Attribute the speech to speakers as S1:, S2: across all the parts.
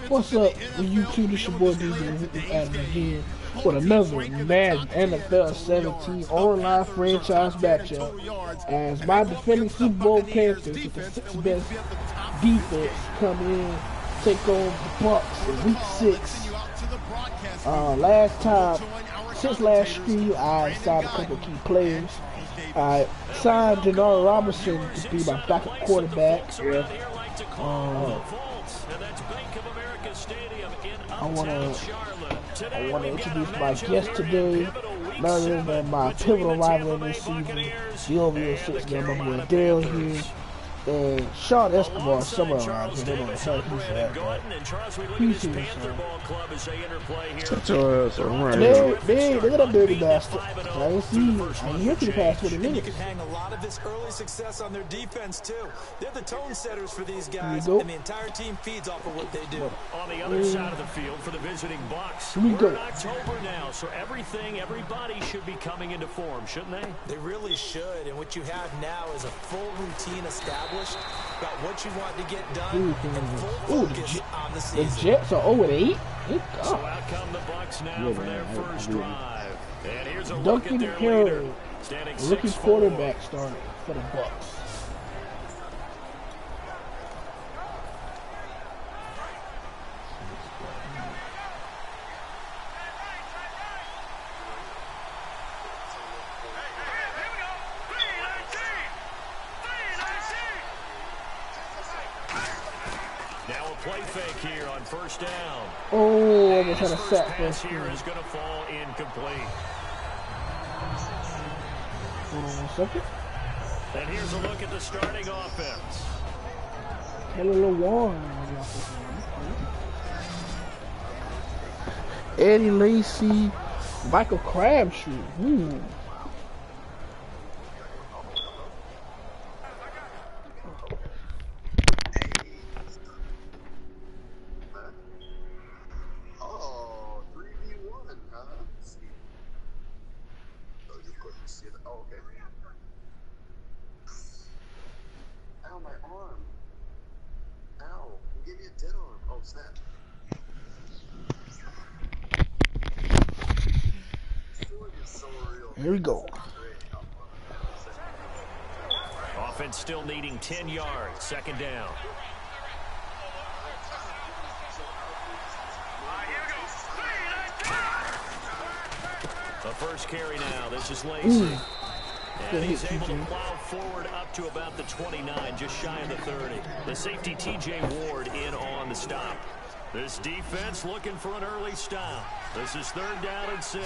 S1: What's up with you two? This your boy DJ Adam again with another Madden NFL 17 online franchise matchup as my defending Super Bowl Panthers with the sixth best defense come in, take on the Bucs in week 6. Since last stream, I signed a couple of key players. I signed Denard Robinson to be my backup quarterback. I want to introduce my guest today, none other than my pivotal rival in this season, the OVO 6 man, my boy Dale here, and Sean Escobar somewhere around here. They don't know where he's at. He's here, so. Look at that dirty bastard. I ain't seen him. I ain't here for the past 20 minutes.
S2: Can hang a lot of this early success on their defense, too. They're the tone setters for these guys, and the entire team feeds off of what they do.
S3: On the other side of the field for the visiting Bucs, we're in October now, so everybody should be coming into form, shouldn't they?
S2: They really should, and what you have now is a full routine established about what you want to get done and full focus on the season.
S1: The Jets are 0-8.
S3: So out come the Bucs now for their first drive. And here's a look
S1: Duncan
S3: at their
S1: Hill,
S3: standing
S1: rookie quarterback starting for the Bucs.
S3: Now a play fake here on first down.
S1: Oh, almost had a sack
S3: pass here is going to fall incomplete.
S1: Hold on 1 second.
S3: And here's a look at the starting offense.
S1: Hello, Warren. Eddie Lacy, Michael Crabtree.
S4: Ow, my arm. Ow, give me a dead arm. Oh, snap.
S1: Here we go.
S3: Offense still needing 10 yards. Second down. The first carry now. This is Lacy. And he's able to plow forward up to about the 29, just shy of the 30. The safety T.J. Ward in on the stop. This defense looking for an early stop. This is 3rd down and 6.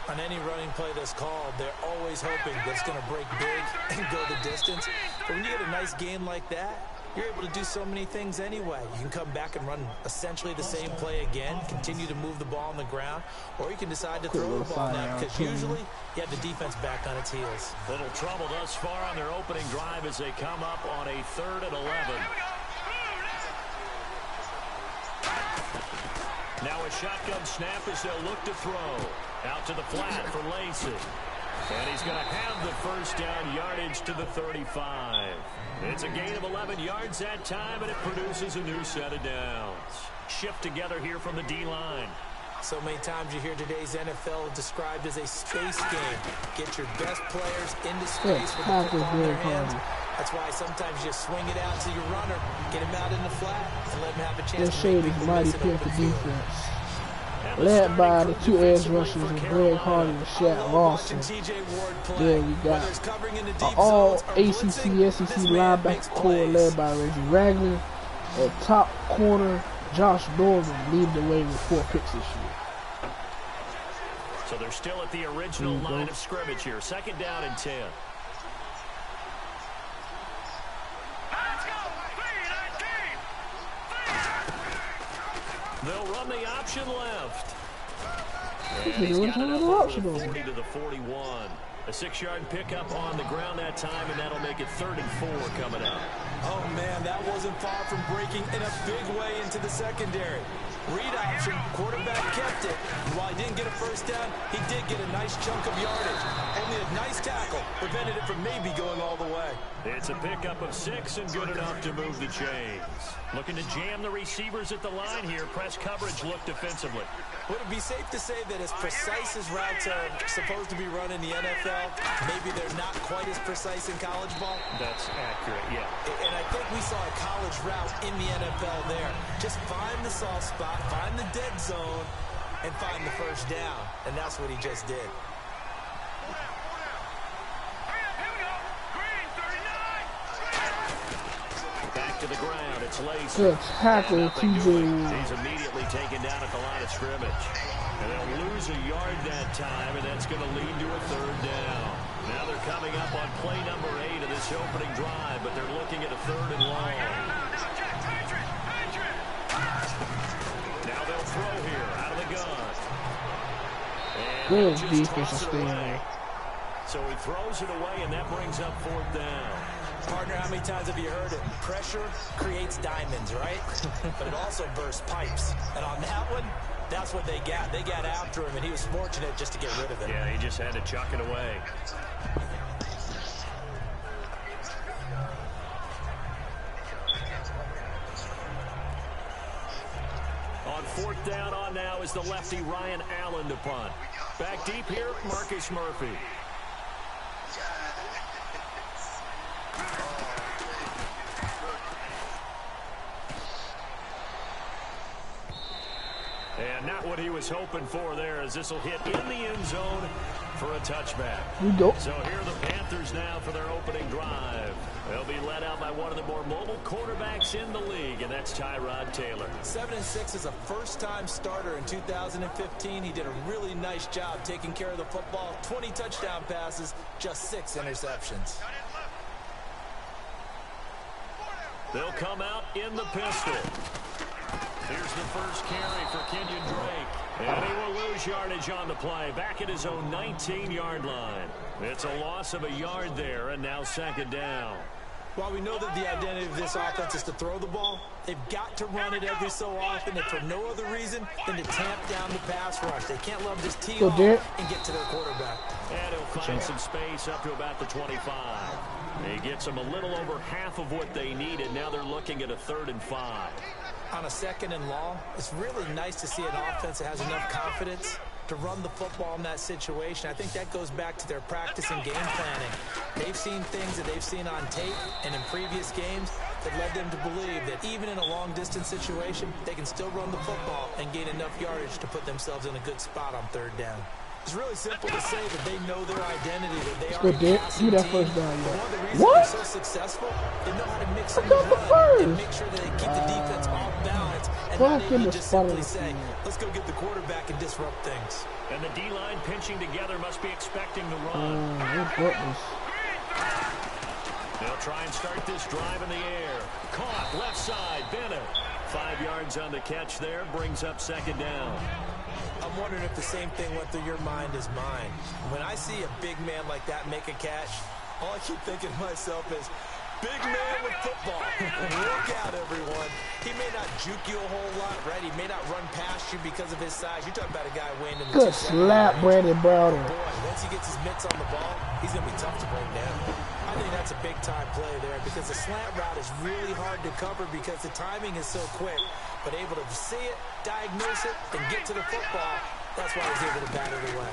S2: On any running play that's called, they're always hoping that it's going to break big and go the distance. But when you get a nice game like that, you're able to do so many things anyway. You can come back and run essentially the same play again, continue to move the ball on the ground, or you can decide to throw the ball now because usually you have the defense back on its heels.
S3: Little trouble thus far on their opening drive as they come up on a 3rd and 11. Now a shotgun snap as they'll look to throw. Out to the flat for Lacy. And he's going to have the first down yardage to the 35. It's a gain of 11 yards that time, and it produces a new set of downs. Shift together here from the D-line.
S2: So many times you hear today's NFL described as a space game. Get your best players into space with the football in their hands. That's why sometimes you swing it out to your runner, get him out in the flat, and let him have a chance to make people miss it open
S1: defense. Led by the 2 edge rushers of Greg Hardy and Shaq Lawson. There we got an all ACC, SEC linebacker core led by Reggie Ragland. At top corner, Josh Norman leading the way with 4 picks this year.
S3: So they're still at the original line of scrimmage here. 2nd down and 10. They'll run the option left. And he's got enough to the 40 to the 41. A 6-yard pickup on the ground that time, and that'll make it 3rd and 4 coming up.
S2: Oh, man, that wasn't far from breaking in a big way into the secondary. Read option, quarterback kept it. And while he didn't get a first down, he did get a nice chunk of yardage. Only a nice tackle prevented it from maybe going all the way.
S3: It's a pickup of 6 and good enough to move the chains. Looking to jam the receivers at the line here. Press coverage look defensively.
S2: Would it be safe to say that as precise as routes are supposed to be run in the NFL, maybe they're not quite as precise in college ball?
S3: That's accurate, yeah.
S2: And I think we saw a college route in the NFL there. Just find the soft spot, find the dead zone, and find the first down. And that's what he just did.
S3: Back to the ground, it's Lacey.
S1: Good tackle, TJ.
S3: He's immediately taken down at the line of scrimmage. And they'll lose a yard that time, and that's going to lead to a third down. Now they're coming up on play number 8 of this opening drive, but they're looking at a third and long. Now they'll throw here out of the gun. And
S1: Good defensive stand.
S3: So he throws it away, and that brings up fourth down.
S2: Partner, how many times have you heard it? Pressure creates diamonds, right? But it also bursts pipes. And on that one, that's what they got. They got after him, and he was fortunate just to get rid of it.
S3: Yeah, he just had to chuck it away. On fourth down on now is the lefty Ryan Allen to punt. Back deep here, Marcus Murphy. And not what he was hoping for there, as this will hit in the end zone for a touchback. So here are the Panthers now for their opening drive. They'll be led out by one of the more mobile quarterbacks in the league, and that's Tyrod Taylor.
S2: 7-6 as a first-time starter in 2015. He did a really nice job taking care of the football. 20 touchdown passes, just 6 interceptions.
S3: They'll come out in the pistol. Here's the first carry for Kenyon Drake. And he will lose yardage on the play. Back at his own 19-yard line. It's a loss of a yard there, and now second down.
S2: While we know that the identity of this offense is to throw the ball, they've got to run it every so often, and for no other reason than to tamp down the pass rush. They can't let them just tee off and get to their quarterback.
S3: And he'll find some space up to about the 25. He gets them a little over half of what they needed. Now they're looking at a 3rd and 5.
S2: On a 2nd and long, it's really nice to see an offense that has enough confidence to run the football in that situation. I think that goes back to their practice and game planning. They've seen things that they've seen on tape and in previous games that led them to believe that even in a long-distance situation, they can still run the football and gain enough yardage to put themselves in a good spot on 3rd down. It's really simple to say that they know their identity, that they are a passing team.
S1: First down,
S2: One of the reasons they're so successful, they know how to mix in the run and make sure that they keep the defense off balance and not able to just simply say, let's go get the quarterback and disrupt things.
S3: And the D-line pinching together must be expecting the run. They'll try and start this drive in the air. Caught, left side, Bennett. 5 yards on the catch there, brings up second down.
S2: I'm wondering if the same thing went through your mind as mine. When I see a big man like that make a catch, all I keep thinking to myself is, big man with football. Look out, everyone. He may not juke you a whole lot, right? He may not run past you because of his size. You're talking about a guy weighing in the
S1: good slap, Brandon Browder.
S2: Boy, once he gets his mitts on the ball, he's going to be tough to bring down. I think that's a big-time play there because the slant route is really hard to cover because the timing is so quick. But able to see it, diagnose it, and get to the football, that's why he's able to bat it away.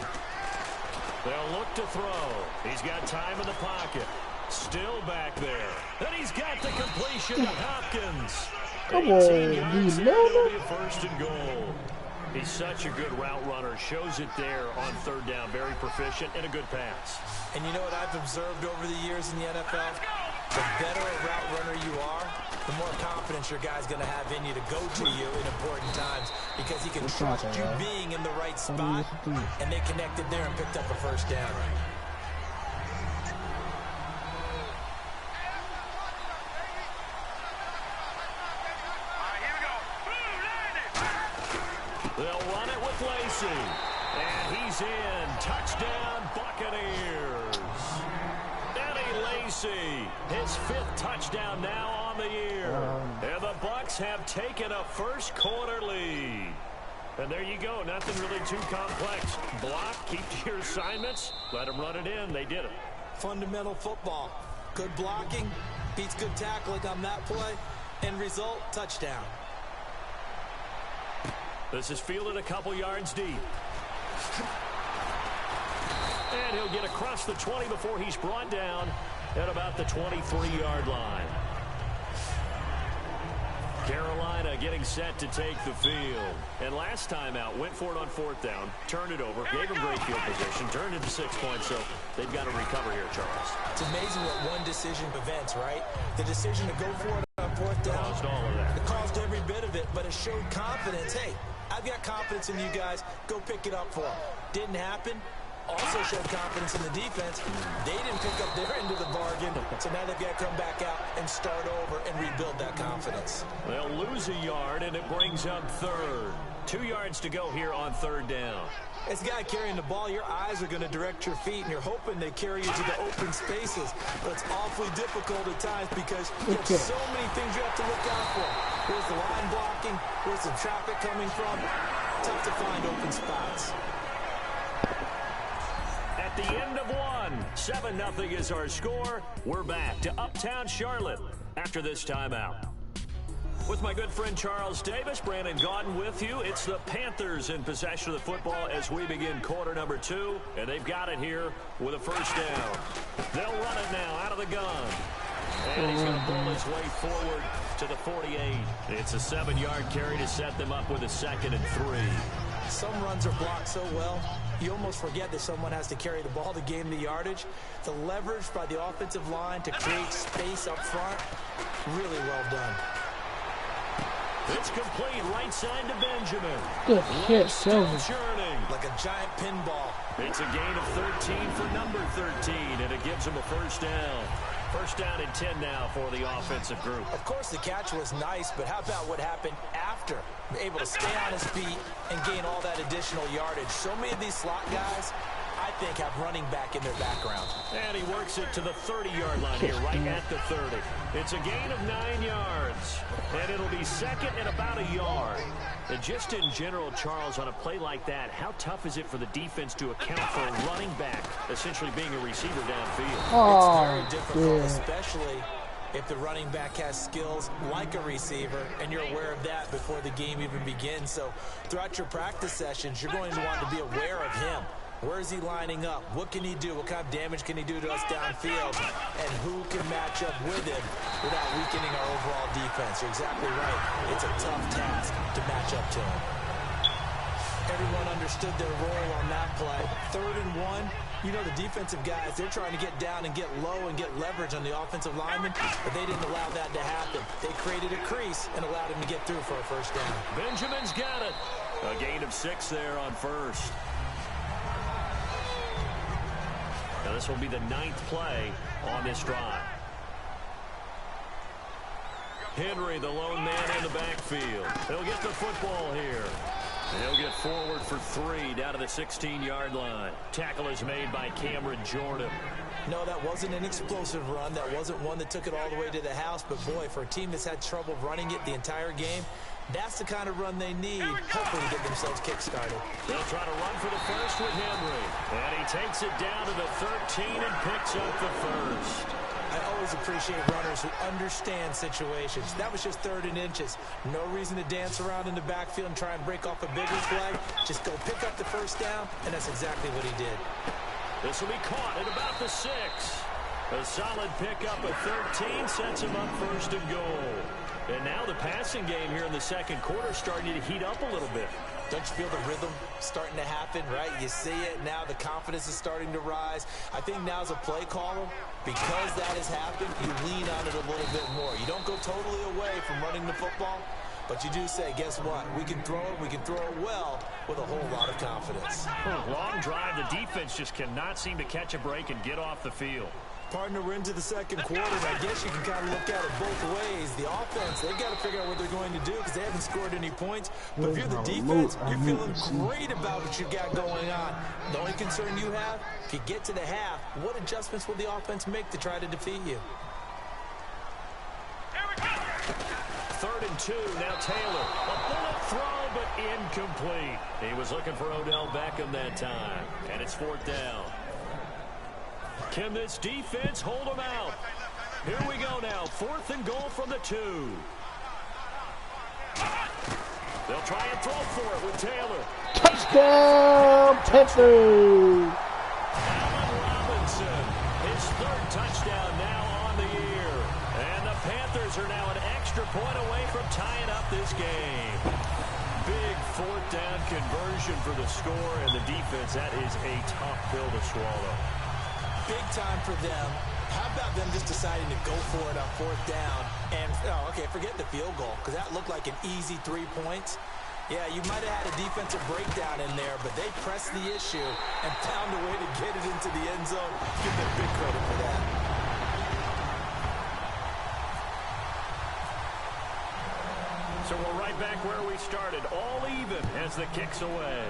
S3: They'll look to throw. He's got time in the pocket. Still back there. And he's got the completion to Hopkins.
S1: Come on,
S3: it'll be a 1st and goal. He's such a good route runner. Shows it there on 3rd down. Very proficient and a good pass.
S2: And you know what I've observed over the years in the NFL? The better a route runner you are, the more confidence your guy's going to have in you to go to you in important times because he can trust you being in the right spot, and they connected there and picked up a 1st down.
S3: They'll run it with Lacey. And he's in. Touchdown, Buccaneers. Eddie Lacey, his 5th touchdown now on the year. And the Bucs have taken a first quarter lead. And there you go. Nothing really too complex. Block, keep to your assignments, let them run it in. They did it.
S2: Fundamental football. Good blocking beats good tackling on that play. End result, touchdown.
S3: This is fielded a couple yards deep. And he'll get across the 20 before he's brought down at about the 23-yard line. Carolina getting set to take the field. And last time out, went for it on fourth down, turned it over, gave him great field position, turned it to 6 points, so they've got to recover here, Charles.
S2: It's amazing what one decision prevents, right? The decision to go for it on fourth down.
S3: Caused all of that.
S2: It caused every bit of it, but it showed confidence. Hey, I've got confidence in you guys. Go pick it up for them. Didn't happen. Also showed confidence in the defense. They didn't pick up their end of the bargain, so now they've got to come back out and start over and rebuild that confidence.
S3: They'll lose a yard, and it brings up third. 2 yards to go here on third down.
S2: As a guy carrying the ball, your eyes are going to direct your feet, and you're hoping they carry you to the open spaces. But it's awfully difficult at times because there's so many things you have to look out for. Where's the line blocking? Where's the traffic coming from? Tough to find open spots.
S3: At the end of one, 7-0 is our score. We're back to Uptown Charlotte after this timeout. With my good friend Charles Davis, Brandon Gaudin with you. It's the Panthers in possession of the football as we begin quarter number 2, and they've got it here with a first down. They'll run it now out of the gun. And he's going to pull his way forward to the 48. It's a 7-yard carry to set them up with a 2nd and 3.
S2: Some runs are blocked so well, you almost forget that someone has to carry the ball to gain the yardage. The leverage by the offensive line to create space up front, really well done.
S3: It's complete, right side to Benjamin.
S1: Good hit, Silver.
S3: Churning.
S2: Like a giant pinball.
S3: It's a gain of 13 for number 13, and it gives him a first down. First down and 10 now for the offensive group.
S2: Of course, the catch was nice, but how about what happened after? Able to stay on his feet and gain all that additional yardage. So many of these slot guys, I think, have running back in their background.
S3: And he works it to the 30-yard line here, right at the 30. It's a gain of 9 yards, and it'll be 2nd and about a yard. And just in general, Charles, on a play like that, how tough is it for the defense to account for a running back essentially being a receiver downfield?
S2: It's very difficult, especially if the running back has skills like a receiver, and you're aware of that before the game even begins. So throughout your practice sessions, you're going to want to be aware of him. Where is he lining up? What can he do? What kind of damage can he do to us downfield? And who can match up with him without weakening our overall defense? You're exactly right. It's a tough task to match up to him. Everyone understood their role on that play. 3rd and 1. You know, the defensive guys, they're trying to get down and get low and get leverage on the offensive linemen, but they didn't allow that to happen. They created a crease and allowed him to get through for a first down.
S3: Benjamin's got it. A gain of 6 there on first. Now this will be the 9th play on this drive. Henry, the lone man in the backfield. He'll get the football here. He'll get forward for 3 down to the 16-yard line. Tackle is made by Cameron Jordan.
S2: No, that wasn't an explosive run. That wasn't one that took it all the way to the house. But, boy, for a team that's had trouble running it the entire game, that's the kind of run they need, hopefully, to get themselves kick-started.
S3: They'll try to run for the first with Henry. And he takes it down to the 13 and picks up the first.
S2: I always appreciate runners who understand situations. That was just 3rd and inches. No reason to dance around in the backfield and try and break off a bigger play. Just go pick up the first down, and that's exactly what he did.
S3: This will be caught at about the 6. A solid pickup of 13 sets him up 1st and goal. And now the passing game here in the 2nd quarter starting to heat up a little bit.
S2: Don't you feel the rhythm starting to happen, right? You see it now. The confidence is starting to rise. I think now as a play caller, because that has happened, you lean on it a little bit more. You don't go totally away from running the football, but you do say, guess what? We can throw it. We can throw it well with a whole lot of confidence.
S3: Long drive. The defense just cannot seem to catch a break and get off the field.
S2: Partner, we're into the 2nd quarter, and I guess you can kind of look at it both ways. The offense, they've got to figure out what they're going to do because they haven't scored any points. But if you're the defense, you're feeling great about what you got going on. The only concern you have, if you get to the half, what adjustments will the offense make to try to defeat you?
S3: 3rd 3rd and 2. Now Taylor. A bullet throw, but incomplete. He was looking for Odell Beckham that time. And it's 4th down. Can this defense hold them out? Here we go now. 4th and goal from the 2. They'll try and throw for it with Taylor.
S1: Touchdown, Panthers!
S3: Allen Robinson, his 3rd touchdown now on the year. And the Panthers are now an extra point away from tying up this game. Big 4th down conversion for the score, and the defense, that is a tough pill to swallow.
S2: Big time for them. How about them just deciding to go for it on 4th down? And, okay, forget the field goal, because that looked like an easy 3 points. Yeah, you might have had a defensive breakdown in there, but they pressed the issue and found a way to get it into the end zone. Give them big credit for that.
S3: So we're right back where we started, all even as the kick's away.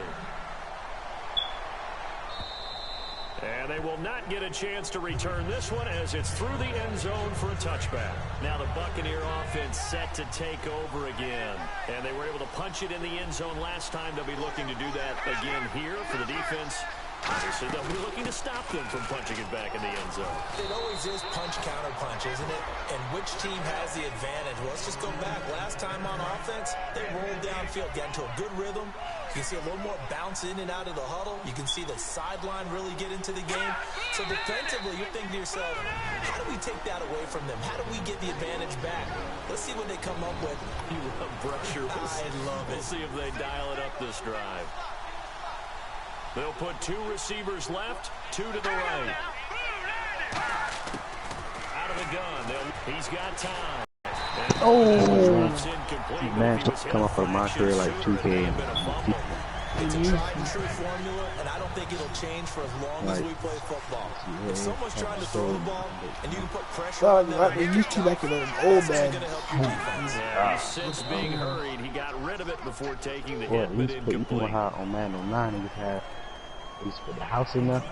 S3: And they will not get a chance to return this one as it's through the end zone for a touchback. Now the Buccaneer offense set to take over again. And they were able to punch it in the end zone last time. They'll be looking to do that again here for the defense. Obviously, they'll be looking to stop them from punching it back in the end zone.
S2: It always is punch-counter-punch, isn't it? And which team has the advantage? Well, let's just go back. Last time on offense, they rolled downfield, got into a good rhythm. You can see a little more bounce in and out of the huddle. You can see the sideline really get into the game. So defensively, you're thinking to yourself, how do we take that away from them? How do we get the advantage back? Let's see what they come up with.
S3: You love pressure.
S2: I love it.
S3: We'll see if they dial it up this drive. They'll put 2 receivers left, 2 to the right. Out of the gun. He's got time.
S5: Man, just come off of my career like 2K.
S2: It's a tried and true formula, and I don't think it'll change for as long as we play football. If someone's trying to throw the ball, and you can put pressure on them,
S1: like they used to like in those old
S2: man.
S3: He's since being hurried. He got rid of it before taking the hit, but incomplete.
S5: On Madden 09, he used to put the house in there.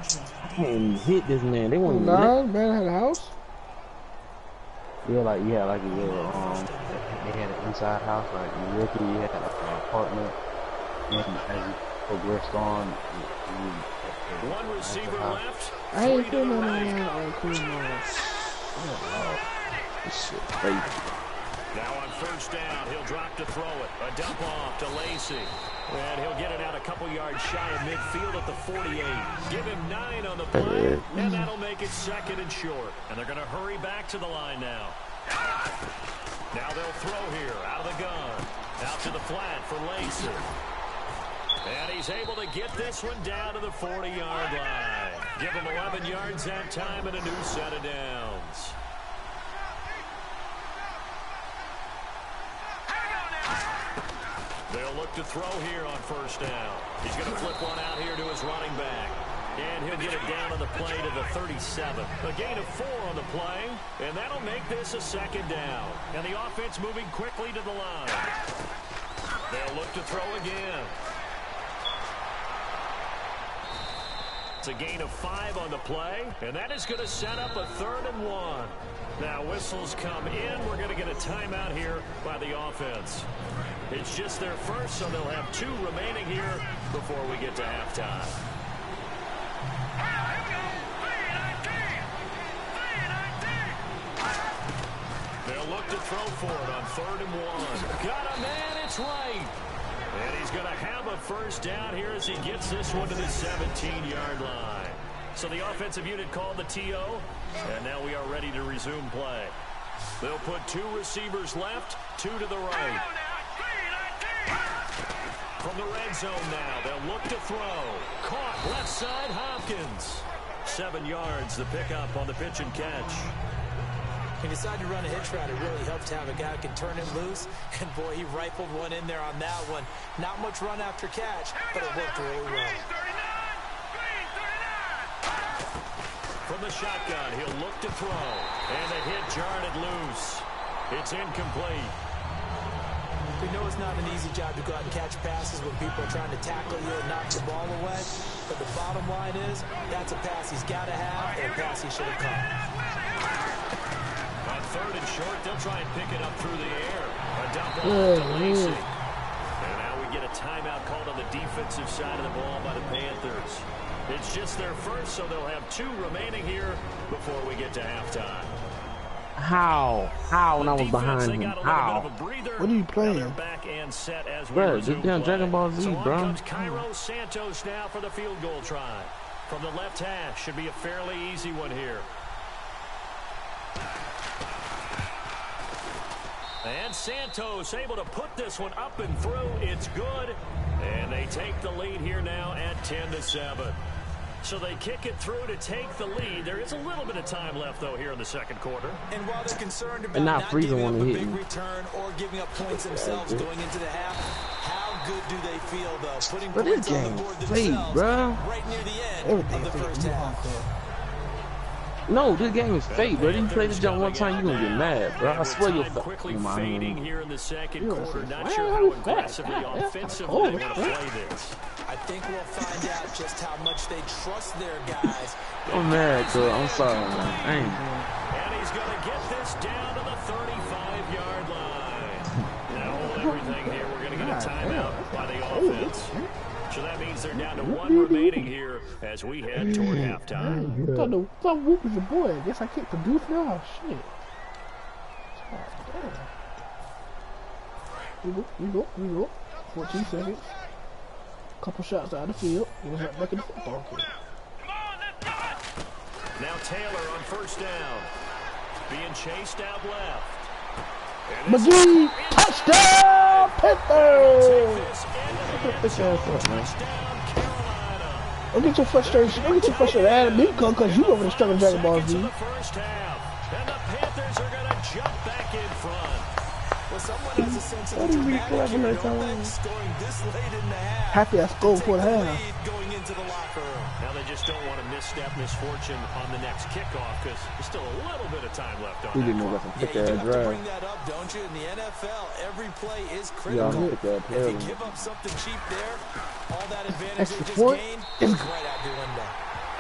S5: I can't even hit this man. They won't even
S1: hit. Man had a house?
S5: Yeah, like a little, they had an inside house, like in Ricky, you had like an apartment, and as you progressed on,
S3: one receiver left.
S1: I ain't putting on this shit crazy.
S3: Now on 1st down, he'll drop to throw it. A dump off to Lacey. And he'll get it out a couple yards shy of midfield at the 48. Give him 9 on the play, and that'll make it 2nd and short. And they're going to hurry back to the line now. Now they'll throw here, out of the gun. Out to the flat for Lacey. And he's able to get this one down to the 40-yard line. Give him 11 yards that time and a new set of downs. They'll look to throw here on 1st down. He's going to flip one out here to his running back. And he'll get it down on the play to the 37. A gain of 4 on the play, and that'll make this a 2nd down. And the offense moving quickly to the line. They'll look to throw again. It's a gain of 5 on the play, and that is going to set up a 3rd and 1. Now whistles come in. We're going to get a timeout here by the offense. It's just their first, so they'll have 2 remaining here before we get to halftime. They'll look to throw for it on 3rd and 1. Got a man, it's right. And he's going to have a 1st down here as he gets this one to the 17-yard line. So the offensive unit called the TO, and now we are ready to resume play. They'll put 2 receivers left, 2 to the right. From the red zone now, they'll look to throw. Caught left side, Hopkins. 7 yards, the pickup on the pitch and catch.
S2: He decided to run a hitch route. It really helps to have a guy who can turn it loose. And, boy, he rifled one in there on that one. Not much run after catch, but it worked really well.
S3: From the shotgun, he'll look to throw. And the hit jarred it loose. It's incomplete.
S2: We know it's not an easy job to go out and catch passes when people are trying to tackle you and knock the ball away. But the bottom line is, that's a pass he's got to have and a pass he should have caught.
S3: On 3rd and short, they'll try and pick it up through the air. A dump ball to Lacey. And now we get a timeout called on the defensive side of the ball by the Panthers. It's just their first, so they'll have 2 remaining here before we get to halftime.
S5: How when I was behind him? How?
S1: What are you playing?
S5: Bro, just down Dragon Ball Z,
S3: so
S5: bro.
S3: on comes Cairo Santos now for the field goal try. From the left hash, should be a fairly easy one here. And Santos able to put this one up and through. It's good. And they take the lead here now at 10-7. So they kick it through to take the lead. There is a little bit of time left, though, here in the second quarter.
S2: And while they're concerned about
S5: not
S2: giving up a
S5: hit
S2: big
S5: you.
S2: return or giving up points themselves going into the half, how good do they feel, though, putting
S5: But this
S2: points on the
S5: game
S2: board
S5: fake,
S2: themselves
S5: bro.
S2: right near the end of the first half?
S5: No, this game is fake, bro. You play this jump one time, you gonna get mad, bro. I swear you'll
S3: quickly fading here in the second
S1: You
S3: quarter.
S1: say,
S3: Not
S1: "Wow,
S3: sure how
S1: that was
S3: aggressively,
S1: fast. Yeah,
S3: offensively
S1: oh,
S3: they want to
S1: yeah.
S3: play this.
S2: I think we'll find out just how much they trust their guys.
S5: I'm mad, cuz. I'm sorry, man. I ain't.
S3: And he's going to get this down to the 35-yard line. Now everything here, we're going to get a timeout by the offense. So that means they're down to 1 remaining here as we head toward halftime.
S1: I thought Whoop was a boy. I guess I can't produce now. Shit. God damn. We go. 14 seconds. Couple shots out of the field. We'll have back in the football game.
S3: Now Taylor on first down. Being chased out left.
S1: McGee, touchdown, Panthers! Don't get your frustration. Don't get your frustration out of me, because you over the struggle of Dragon Ball Z.
S3: And the Panthers are going to jump back in front.
S2: Well, someone has a sense of the dramatic here, don't they? Scoring this late in the half.
S1: Happy I scored for the half.
S2: Going into the locker room.
S3: Now they just don't want to misstep misfortune on the next kickoff because there's still a little bit of time left on
S5: We
S3: that
S5: didn't know
S3: clock.
S5: that's a
S2: Yeah,
S5: pick
S2: you do
S5: that
S2: have to
S5: drive.
S2: bring that up, don't you? In the NFL, every play is
S5: Yeah,
S2: critical.
S5: I hit that
S2: If
S5: play.
S2: you give up something cheap there, all that advantage
S1: Extra
S2: they just
S1: point.
S2: gained is right out the window.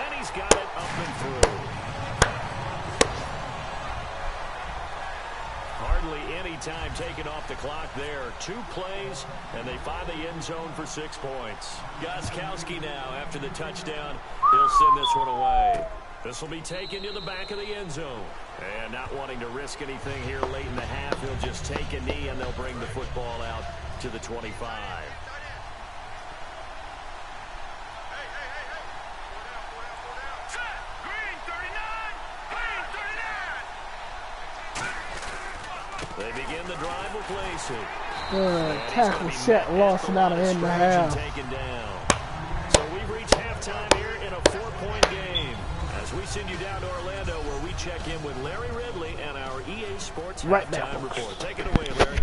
S3: And he's got it up and through. Hardly any time taken off the clock there. 2 plays, and they find the end zone for 6 points. Gostkowski now, after the touchdown, he'll send this one away. This will be taken to the back of the end zone. And not wanting to risk anything here late in the half, he'll just take a knee, and they'll bring the football out to the 25. They begin the drive with Lacey.
S1: Tackle set, lost it out of end the half.
S3: Taken down. So we've reached halftime here in a 4-point game. As we send you down to Orlando, where we check in with Larry Ridley and our EA Sports halftime report. Take it away, Larry.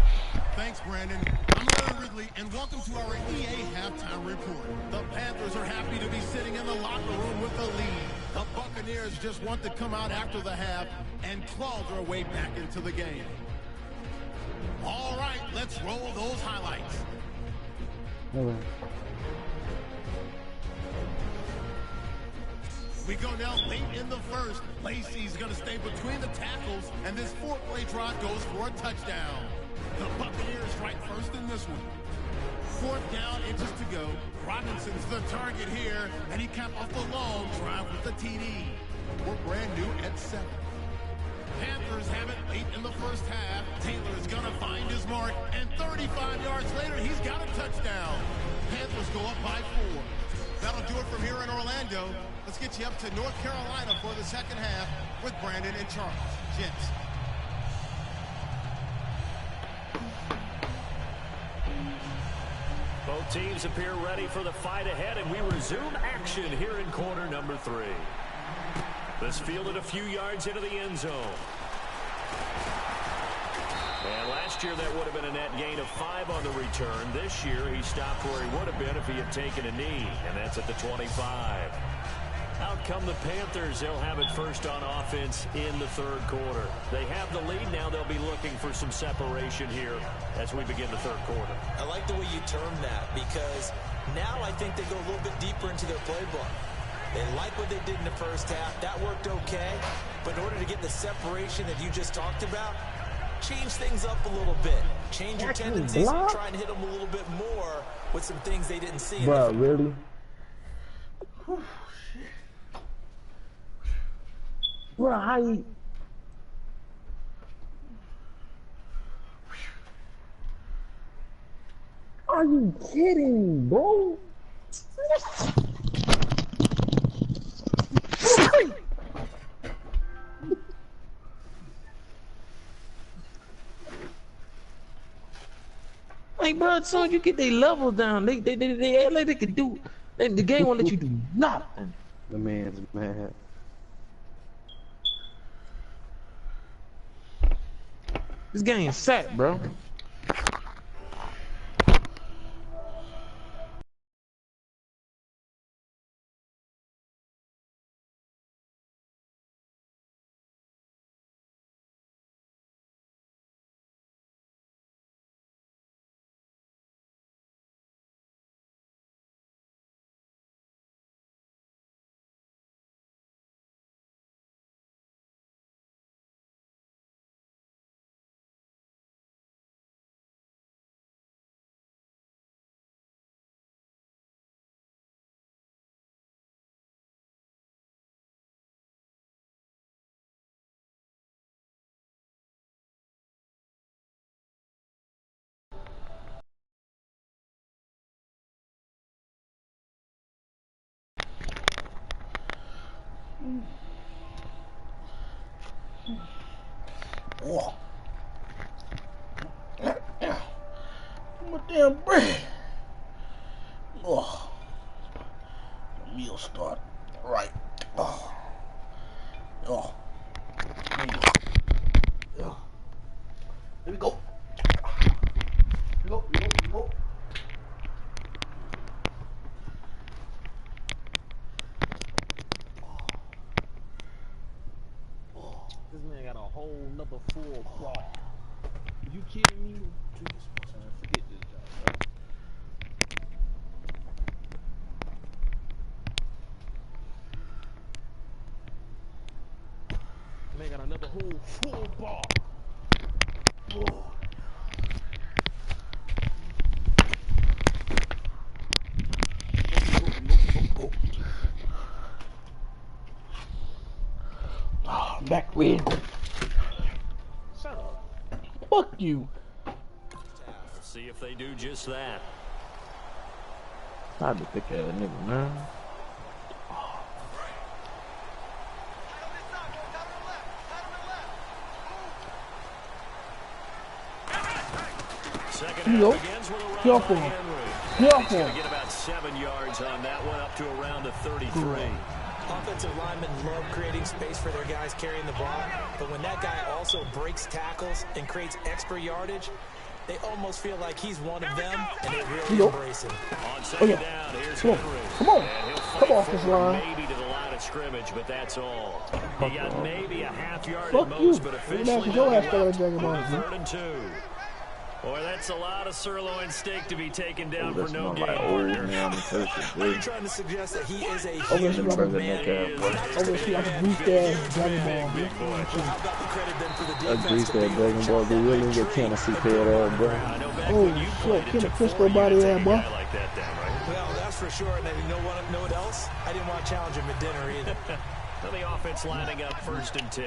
S6: Thanks, Brandon. I'm Larry Ridley, and welcome to our EA halftime report. The Panthers are happy to be sitting in the locker room with the lead. The Buccaneers just want to come out after the half and claw their way back into the game. All right, let's roll those highlights. We go now late in the first. Lacey's going to stay between the tackles, and this 4-play drive goes for a touchdown. The Buccaneers strike first in this one. 4th down, inches to go. Robinson's the target here, and he capped off the long drive with the TD. We're brand new at 7. Panthers have it late in the first half. Taylor's gonna find his mark, and 35 yards later, he's got a touchdown. Panthers go up by 4. That'll do it from here in Orlando. Let's get you up to North Carolina for the second half with Brandon and Charles. Gents.
S3: Both teams appear ready for the fight ahead, and we resume action here in quarter number 3. This fielded a few yards into the end zone. And last year that would have been a net gain of 5 on the return. This year he stopped where he would have been if he had taken a knee, and that's at the 25. Out come the Panthers. They'll have it first on offense in the 3rd quarter. They have the lead now. They'll be looking for some separation here as we begin the 3rd quarter.
S2: I like the way you termed that, because now I think they go a little bit deeper into their playbook. They like what they did in the first half. That worked okay. But in order to get the separation that you just talked about, change things up a little bit. Change your tendencies and try and hit them a little bit more with some things they didn't see.
S5: Bro, really? Bro, are you kidding me, bro?
S7: Like, bro, as soon as you get their levels down, they act like they can do. The game won't let you do nothing.
S5: The man's mad.
S7: This game's set, bro.
S1: Oh. My damn bread. Oh. The meal start right. Oh. Oh. Oh. Here we go. Here we go. Here we go.
S7: This man got a whole nother full quad. You kidding me? Forget this job, bro. Man got another whole full bar.
S1: Oh. Oh, back win.
S7: Shut up.
S1: Fuck you.
S3: We'll see if they do just that.
S7: I'd be thick ass nigga, man.
S3: Second half begins with a run by Henry. He's going to get about 7 yards on that one, up to around the 33.
S2: Offensive linemen love creating space for their guys carrying the ball, but when that guy also breaks tackles and creates extra yardage, they almost feel like he's one of them, and they really embrace him.
S3: On second down, here's Henry.
S1: Come on. Come off this line.
S3: Maybe to the line of scrimmage, but that's all. He got maybe a half yard
S1: Fuck
S3: at
S1: you.
S3: most, but officially
S1: Your ass
S3: third
S1: started
S3: and 2. Boy, that's a lot of sirloin steak to be taken down for no gain.
S2: Are you trying to suggest that he is a
S1: Over
S2: huge
S1: like a greased ass Dragon Ball.
S2: How about the credit then for the
S5: A
S2: defense?
S5: greased ass Dragon Ball, they really get Tennessee paid out, bro.
S1: Oh, shit. Kenny Crisco body ass, boy.
S2: Well, that's for sure. And then you know what else? I didn't want to challenge him at dinner either.
S3: So the offense lining up 1st and 10.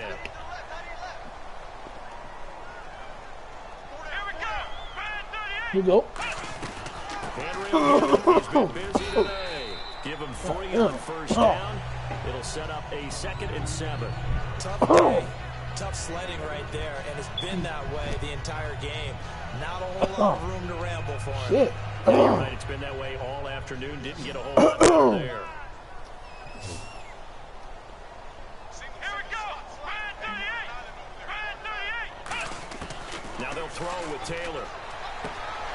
S1: Here we go.
S3: Henry, he's been busy today. Give him 3 on 1st down. It'll set up a 2nd and 7.
S2: Tough day. Tough sledding right there, and it's been that way the entire game. Not a whole lot of room to ramble for him.
S1: Shit.
S3: You're right, it's been that way all afternoon. Didn't get a whole lot out there. Now they'll throw with Taylor.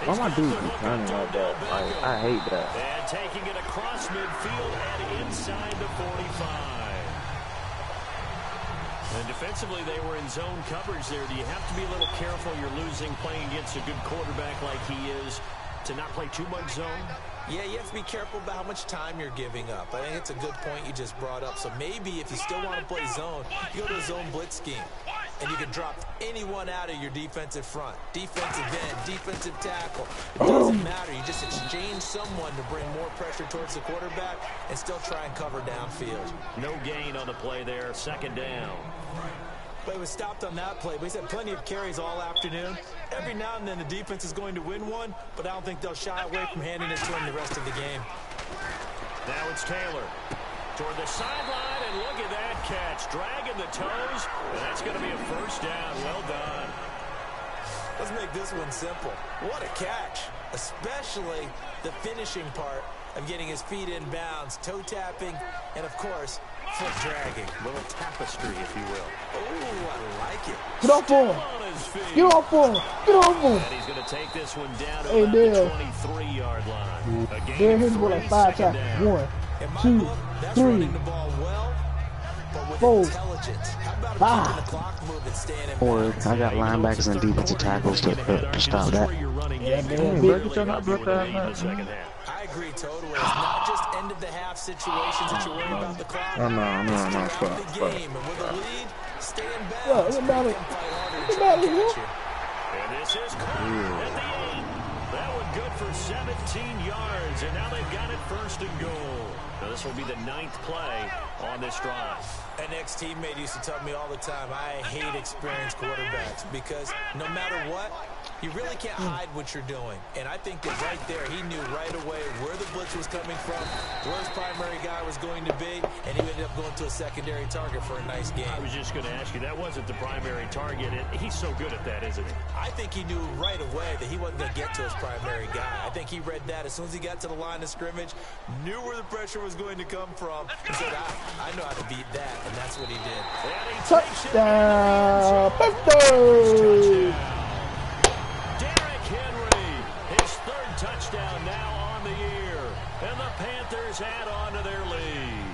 S5: Why my dudes be running like that? Like, I hate that.
S3: And taking it across midfield and inside the 45. And defensively, they were in zone coverage there. Do you have to be a little careful? You're losing playing against a good quarterback like he is to not play too much zone?
S2: Yeah, you have to be careful about how much time you're giving up. I think it's a good point you just brought up. So maybe if you still want to play zone, you go to a zone blitz scheme. and you can drop anyone out of your defensive front. Defensive end, defensive tackle. It doesn't matter. You just exchange someone to bring more pressure towards the quarterback and still try and cover downfield.
S3: No gain on the play there. Second down.
S2: But it was stopped on that play. But he's had plenty of carries all afternoon. Every now and then the defense is going to win one, but I don't think they'll shy away from handing it to him the rest of the game.
S3: Now it's Taylor toward the sideline, and look at that catch. Dragging the toes, and that's going to be a first down. Well done.
S2: Let's make this one simple. What a catch, especially the finishing part of getting his feet in bounds, toe tapping, and of course, foot dragging.
S3: A little tapestry, if you will.
S2: Oh, I like it.
S1: Get off for him. Get off for him. Get off for him.
S3: And he's going to take this one down to
S1: Hey,
S3: about
S1: Dale.
S3: the 23-yard line.
S1: They're hitting for like 5 times. 1, 2, 3, 4, 5.
S5: Or I got linebackers and defensive tackles to stop that.
S1: Yeah, man.
S2: I agree totally. It's not just end of the half situations that you worry about the clock.
S8: No,
S2: It's
S8: stop.
S2: the game, and with a lead, stay in bounds.
S1: Well, it matters.
S2: They can fight harder to
S1: It
S2: try and
S1: matters,
S2: catch you.
S3: And this is caught at the 8. That one good for 17 yards, and now they've got it first and goal. Now this will be the 9th play on this drive.
S2: An ex-teammate used to tell me all the time, I hate experienced quarterbacks because no matter what, you really can't hide what you're doing. And I think that right there, he knew right away where the blitz was coming from, where his primary guy was going to be, and he ended up going to a secondary target for a nice game.
S3: I was just going to ask you, that wasn't the primary target. He's so good at that, isn't he?
S2: I think he knew right away that he wasn't going to get to his primary guy. I think he read that as soon as he got to the line of scrimmage, knew where the pressure was going to come from, and said, I know how to beat that, and that's what he did.
S1: Touchdown! Touchdown!
S3: Derrick Henry, his 3rd touchdown now on the year, and the Panthers add on to their lead.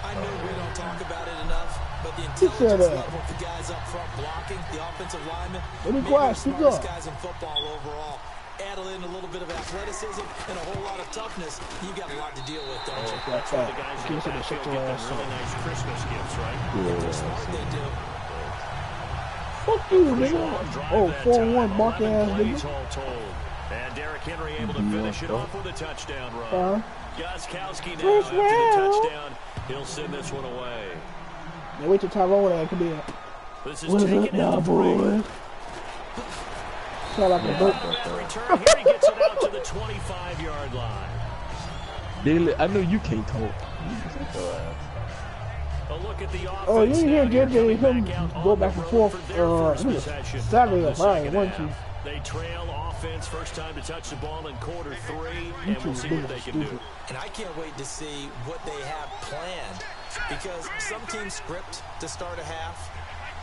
S2: I know we don't talk about it enough, but the intelligence level of the guys up front blocking, the offensive linemen, maybe the smartest guys in football overall. Add in a little bit of athleticism and a whole lot of toughness, you got a lot to deal with, don't you?
S3: That's why the guys in the backfield get them really nice Christmas gifts, right?
S2: If they're smart, they do.
S1: Fuck you, nigga. Oh, 4-1 bark ass nigga.
S3: All told. And Derrick Henry able to finish it off with a touchdown run. Gostkowski now after the touchdown. He'll send this one away.
S1: Now wait till Tyrone can be a...
S3: This is taken
S1: now, boy? Sound like a boat.
S3: Return here, he gets it out to the 25-yard line.
S8: I know you can't talk.
S3: A look at the offense.
S1: Oh, you didn't hear JJ him
S3: out
S1: go
S3: on
S1: back
S3: the
S1: and
S3: road
S1: forth.
S3: for their first
S1: It was
S3: possession
S1: Saturday
S3: of
S1: or
S3: the
S1: Friday,
S3: second
S1: wasn't you?
S3: half. They trail offense, first time to touch the ball in quarter 3, and we'll see what they can do.
S2: And I can't wait to see what they have planned, because some teams script to start a half.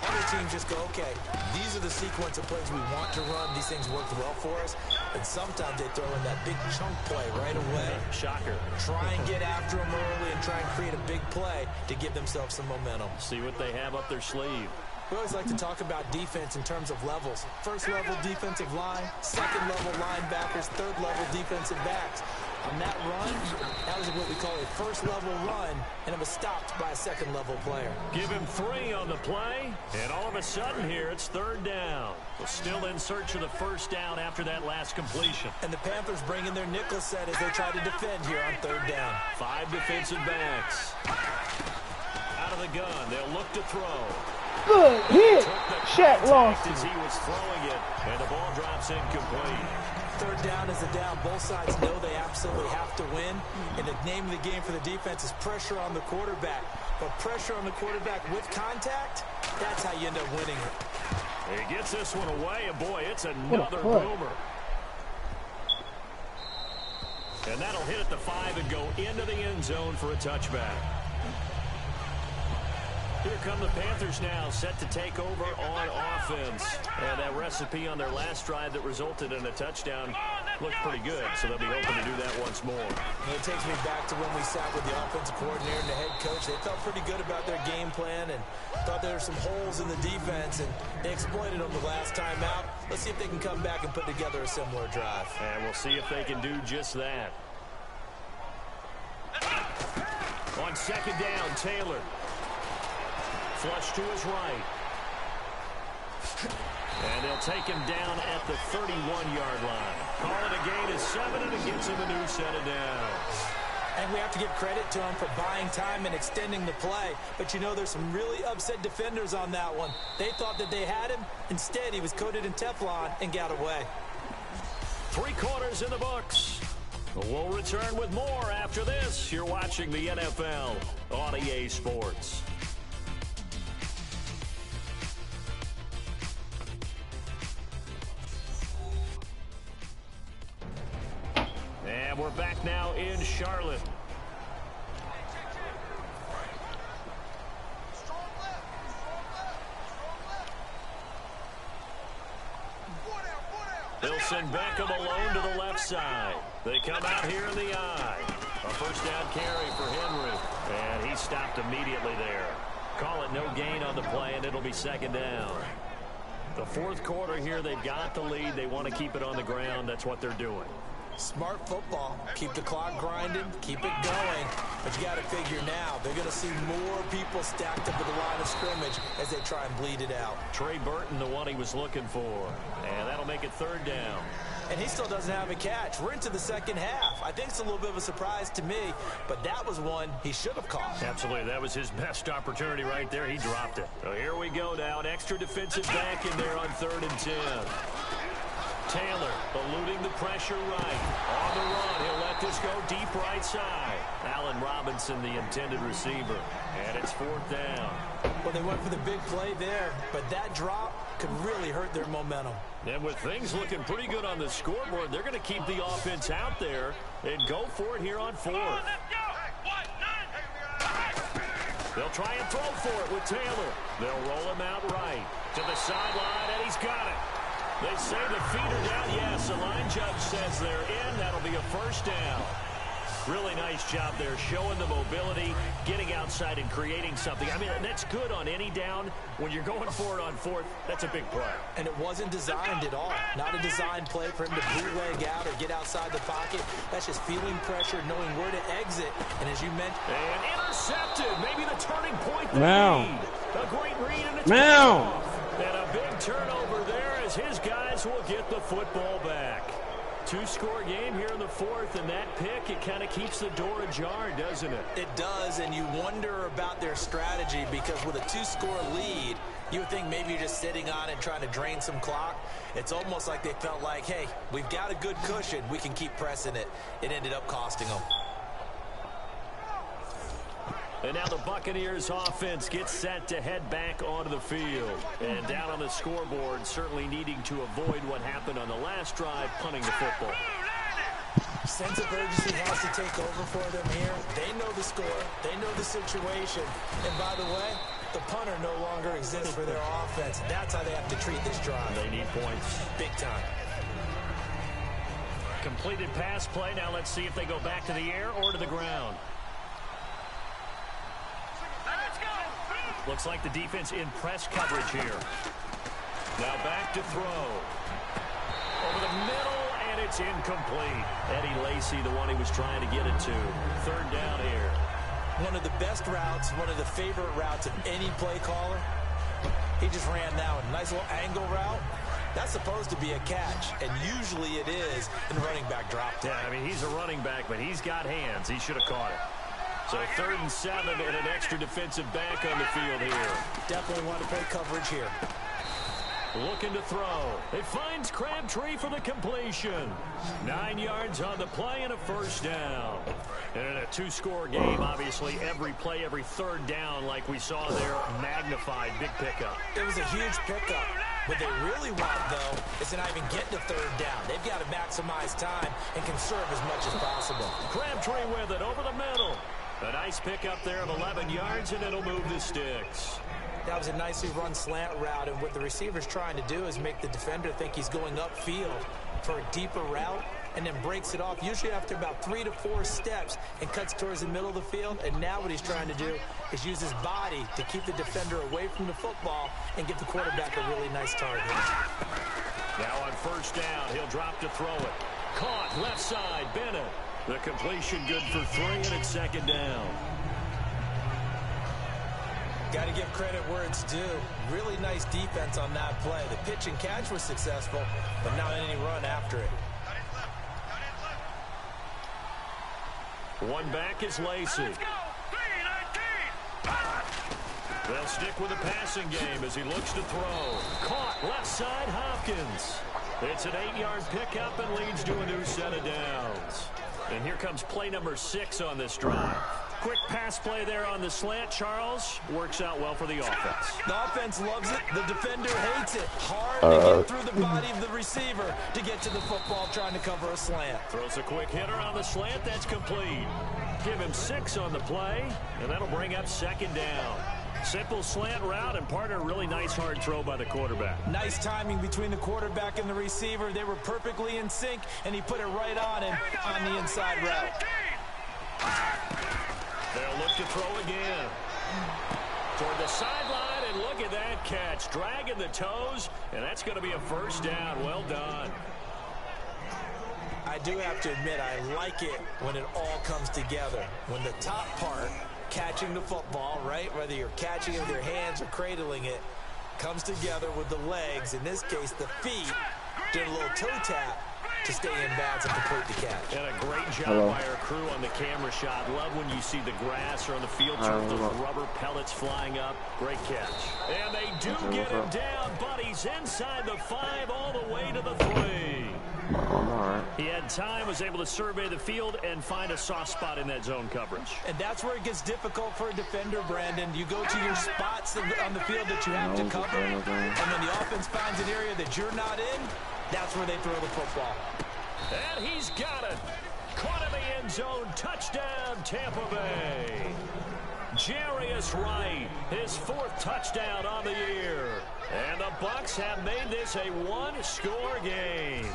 S2: Other teams just go, okay, these are the sequence of plays we want to run. These things worked well for us. And sometimes they throw in that big chunk play right away.
S3: Shocker.
S2: Try and get after them early and try and create a big play to give themselves some momentum.
S3: See what they have up their sleeve.
S2: We always like to talk about defense in terms of levels. First level defensive line, second level linebackers, third level defensive backs. On that run, that was what we call a first level run, and it was stopped by a second level player.
S3: Give him 3 on the play, and all of a sudden here it's 3rd down. We're still in search of the first down after that last completion.
S2: And the Panthers bring in their nickel set as they try to defend here on 3rd down.
S3: 5 defensive backs. Out of the gun, they'll look to throw.
S1: Good hit. Shaq lost
S3: as
S1: it.
S3: he was throwing it, and the ball drops incomplete.
S2: 3rd down is a down. Both sides know they absolutely have to win. And the name of the game for the defense is pressure on the quarterback. But pressure on the quarterback with contact, that's how you end up winning it.
S3: He gets this one away, and boy, it's another boomer. And that'll hit at the 5 and go into the end zone for a touchback. Here come the Panthers now, set to take over on offense. And that recipe on their last drive that resulted in a touchdown looked pretty good, so they'll be hoping to do that once more.
S2: And it takes me back to when we sat with the offensive coordinator and the head coach. They felt pretty good about their game plan and thought there were some holes in the defense, and they exploited them the last time out. Let's see if they can come back and put together a similar drive.
S3: And we'll see if they can do just that. On 2nd down, Taylor. Flush to his right. And they'll take him down at the 31-yard line. Call it a gain of 7, and it gets him a new set of downs.
S2: And we have to give credit to him for buying time and extending the play. But, you know, there's some really upset defenders on that one. They thought that they had him. Instead, he was coated in Teflon and got away.
S3: 3 quarters in the books. We'll return with more after this. You're watching the NFL on EA Sports. And we're back now in Charlotte. They'll send Beckham alone to the left side. They come out here in the eye. A first down carry for Henry. And he stopped immediately there. Call it no gain on the play, and it'll be second down. The fourth quarter here, they've got the lead. They want to keep it on the ground. That's what they're doing.
S2: Smart football. Keep the clock grinding. Keep it going. But you got to figure now, they're going to see more people stacked up at the line of scrimmage as they try and bleed it out.
S3: Trey Burton, the one he was looking for. And that'll make it third down.
S2: And he still doesn't have a catch. We're into the second half. I think it's a little bit of a surprise to me, but that was one he should have caught.
S3: Absolutely. That was his best opportunity right there. He dropped it. So here we go now. An extra defensive back in there on 3rd and 10. Taylor eluding the pressure right. On the run, he'll let this go deep right side. Allen Robinson, the intended receiver. And it's 4th down.
S2: Well, they went for the big play there, but that drop could really hurt their momentum.
S3: And with things looking pretty good on the scoreboard, they're going to keep the offense out there and go for it here on 4th. They'll try and throw for it with Taylor. They'll roll him out right to the sideline, and he's got it. They say the feet are down. Yes, the line judge says they're in. That'll be a first down. Really nice job there, showing the mobility, getting outside and creating something. I mean, that's good on any down. When you're going for it on 4th, that's a big play.
S2: And it wasn't designed at all. Not a designed play for him to bootleg out or get outside the pocket. That's just feeling pressure, knowing where to exit. And as you mentioned...
S3: And intercepted. Maybe the turning point they
S1: Now.
S3: need. A great read, and it's
S1: Now.
S3: and a big turnover there as his guys will get the football back. 2-score game here in the 4th, and that pick, it kind of keeps the door ajar, doesn't it?
S2: It does, and you wonder about their strategy because with a 2-score lead, you would think maybe you're just sitting on it trying to drain some clock. It's almost like they felt like, hey, we've got a good cushion. We can keep pressing it. It ended up costing them.
S3: And now the Buccaneers offense gets set to head back onto the field. And down on the scoreboard, certainly needing to avoid what happened on the last drive, punting the football.
S2: Sense of urgency has to take over for them here. They know the score. They know the situation. And by the way, the punter no longer exists for their offense. That's how they have to treat this drive.
S3: They need points.
S2: Big time.
S3: Completed pass play. Now let's see if they go back to the air or to the ground. Looks like the defense in press coverage here. Now back to throw. Over the middle, and it's incomplete. Eddie Lacy, the one he was trying to get it to. 3rd down here.
S2: One of the best routes, one of the favorite routes of any play caller. He just ran that one. Nice little angle route. That's supposed to be a catch, and usually it is in running back drop.
S3: Yeah, I mean, he's a running back, but he's got hands. He should have caught it. So 3rd and 7 and an extra defensive back on the field here.
S2: Definitely want to play coverage here.
S3: Looking to throw. It finds Crabtree for the completion. 9 yards on the play and a first down. And in a 2-score game, obviously, every play, every 3rd down, like we saw there, magnified, big pickup.
S2: It was a huge pickup. What they really want, though, is to not even get to 3rd down. They've got to maximize time and conserve as much as possible.
S3: Crabtree with it over the middle. A nice pickup there of 11 yards, and it'll move the sticks.
S2: That was a nicely run slant route, and what the receiver's trying to do is make the defender think he's going upfield for a deeper route, and then breaks it off, usually after about 3 to 4 steps, and cuts towards the middle of the field. And now what he's trying to do is use his body to keep the defender away from the football and give the quarterback a really nice target.
S3: Now on 1st down, he'll drop to throw it. Caught, left side, Bennett. The completion good for 3, and it's 2nd down.
S2: Got to give credit where it's due. Really nice defense on that play. The pitch and catch was successful, but not any run after it.
S3: One back is Lacey. They'll stick with the passing game as he looks to throw. Caught left side, Hopkins. It's an 8-yard pickup and leads to a new set of downs. And here comes play number 6 on this drive. Quick pass play there on the slant, Charles. Works out well for the offense.
S2: The offense loves it. The defender hates it. Hard to get through the body of the receiver to get to the football trying to cover a slant.
S3: Throws a quick hitter on the slant. That's complete. Give him 6 on the play, and that'll bring up 2nd down. Simple slant route, and partner, really nice hard throw by the quarterback.
S2: Nice timing between the quarterback and the receiver. They were perfectly in sync, and he put it right on him on the inside route.
S3: They'll look to throw again. Toward the sideline, and look at that catch. Dragging the toes, and that's going to be a 1st down. Well done.
S2: I do have to admit, I like it when it all comes together. When the top part, catching the football, right, whether you're catching it with your hands or cradling it, comes together with the legs, in this case the feet, did a little toe tap to stay in bounds and complete the catch.
S3: And a great job by our crew on the camera shot. Love when you see the grass or on the field turf, those rubber pellets flying up. Great catch. And they do get him down, but he's inside the 5 all the way to the 3. He had time, was able to survey the field and find a soft spot in that zone coverage.
S2: And that's where it gets difficult for a defender, Brandon. You go to your spots on the field that you have to cover, and when the offense finds an area that you're not in, that's where they throw the football.
S3: And he's got it. Caught in the end zone. Touchdown, Tampa Bay. Jarius Wright, his 4th touchdown on the year. And the Bucs have made this a 1-score game.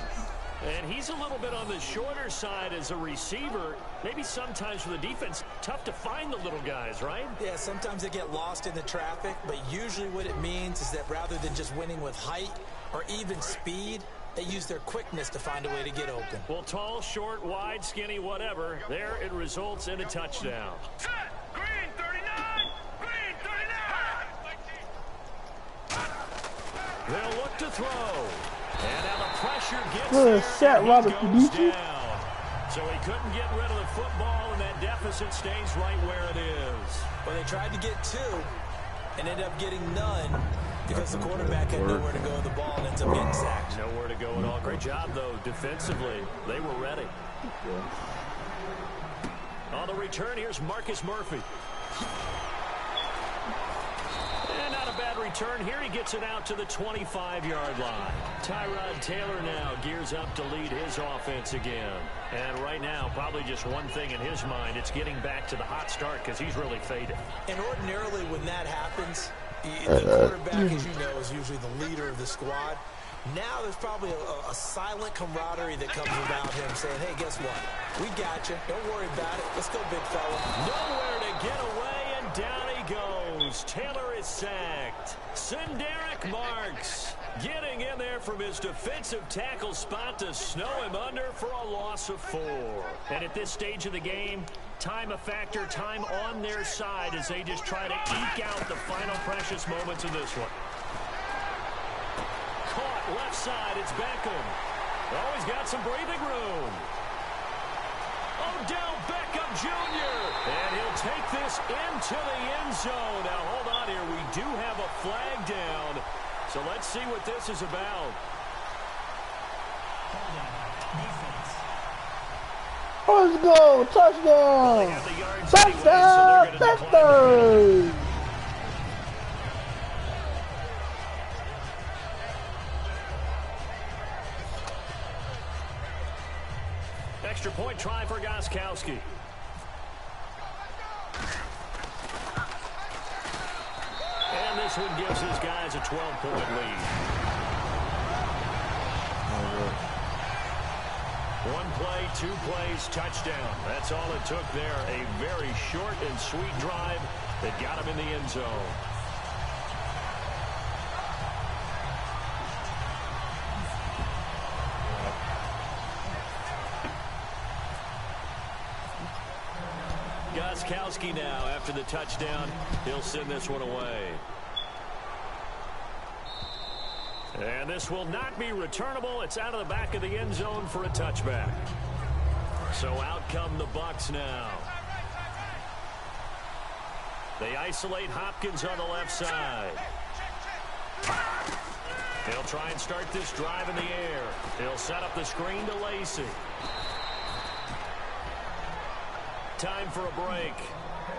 S3: And he's a little bit on the shorter side as a receiver. Maybe sometimes for the defense, tough to find the little guys, right?
S2: Yeah, sometimes they get lost in the traffic, but usually what it means is that rather than just winning with height or even speed, they use their quickness to find a way to get open.
S3: Well, tall, short, wide, skinny, whatever, there it results in a touchdown.
S8: Set! Green 39! Green 39!
S3: They'll look to throw. And now the pressure gets
S1: there,
S3: and
S1: Robert,
S3: he goes down. So he couldn't get rid of the football, and that deficit stays right where it is.
S2: Well, they tried to get 2 and ended up getting none because the quarterback had nowhere to go with the ball and ends up getting sacked.
S3: Nowhere to go at all. Great job, though, defensively. They were ready. On the return, here's Marcus Murphy. And not a bad return here. He gets it out to the 25-yard line. Tyrod Taylor now gears up to lead his offense again. And right now, probably just one thing in his mind. It's getting back to the hot start because he's really faded.
S2: And ordinarily when that happens, the quarterback, as you know, is usually the leader of the squad. Now there's probably a silent camaraderie that comes about him saying, hey, guess what? We got you. Don't worry about it. Let's go, big fella.
S3: Nowhere to get away, and down he goes. Taylor is sacked. Sinderick Marks getting in there from his defensive tackle spot to snow him under for a loss of 4. And at this stage of the game, time a factor, time on their side as they just try to eke out the final precious moments of this one. Caught left side, it's Beckham. Oh, he's got some breathing room. Odell Beckham Jr. And he'll take this into the end zone. Now, hold on here. We do have a flag down. So let's see what this is about.
S1: Let's go! Touchdown! Touchdown! Touchdown!
S3: Extra point try for Gostkowski. And this one gives his guys a 12-point lead. One play, 2 plays, touchdown. That's all it took there. A very short and sweet drive that got him in the end zone. Gostkowski now after the touchdown. He'll send this one away. And this will not be returnable. It's out of the back of the end zone for a touchback. So out come the Bucs now. They isolate Hopkins on the left side. He'll try and start this drive in the air. He'll set up the screen to Lacey. Time for a break.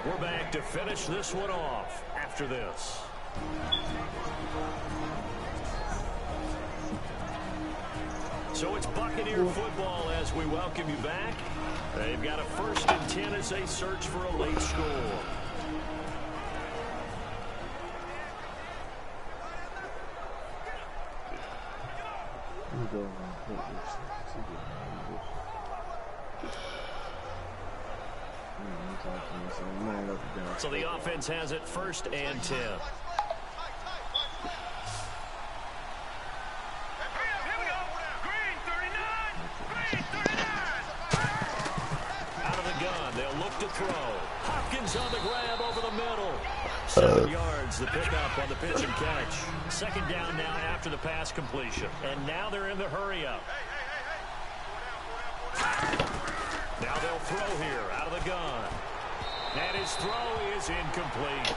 S3: We're back to finish this one off after this. So it's Buccaneer football as we welcome you back. They've got a 1st and 10 as they search for a late score. So the offense has it 1st and 10. Out of the gun, they'll look to throw. Hopkins on the grab over the middle. 7 yards, the pickup on the pitch and catch. 2nd down now after the pass completion. And now they're in the hurry up. Now they'll throw here out of the gun. And his throw is incomplete.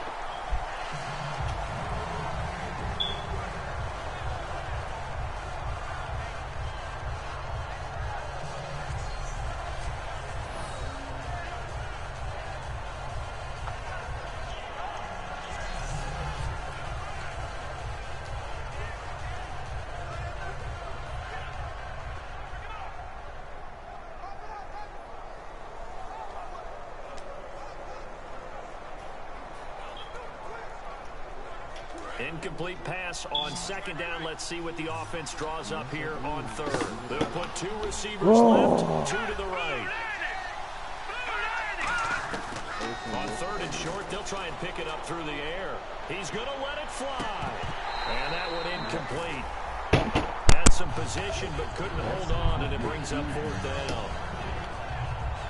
S3: Incomplete pass on 2nd down. Let's see what the offense draws up here on 3rd. They'll put 2 receivers left, 2 to the right. On 3rd and short, they'll try and pick it up through the air. He's going to let it fly. And that one incomplete. Had some position but couldn't hold on, and it brings up 4th down.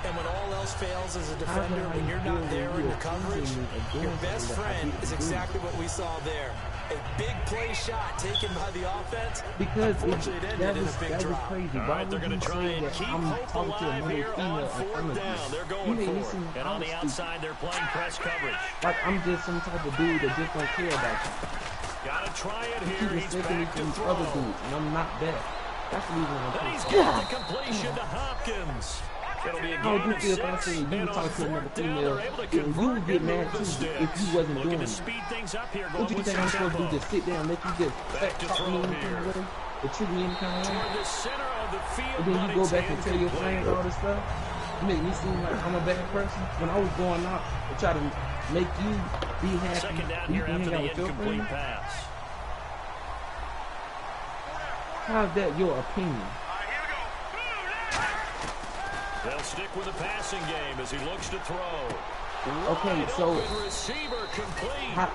S2: And when all else fails as a defender, when you're not there in the coverage, your best friend is exactly what we saw there. A big play shot taken by the offense.
S5: Because
S2: that was
S5: crazy.
S3: All right, they're going to try and keep hope alive here on 4th down. They're going for it. And on the outside, they're playing press coverage.
S5: Like, I'm just some type of dude that just don't care about you.
S3: Got to try it here. He's back to throw.
S5: Other dudes, and I'm not that. That's the reason I'm
S3: He's got the completion to Hopkins. It'll be a gain of 6, and on 4th down, they're able to convert and move the sticks. Looking to speed things up here, going with some tempo.
S5: Do? Just sit down, let you just
S3: back to throw here.
S5: Treat me any kind of way.
S3: Toward the center of the field,
S5: And then you go back and tell your friends all this stuff. You make me seem like I'm a bad person. When I was going out to try to make you be happy,
S3: 2nd down here after the incomplete pass.
S5: How's that your opinion?
S3: They'll stick with the passing game as he looks to throw.
S5: Okay, so
S3: receiver complete.
S5: I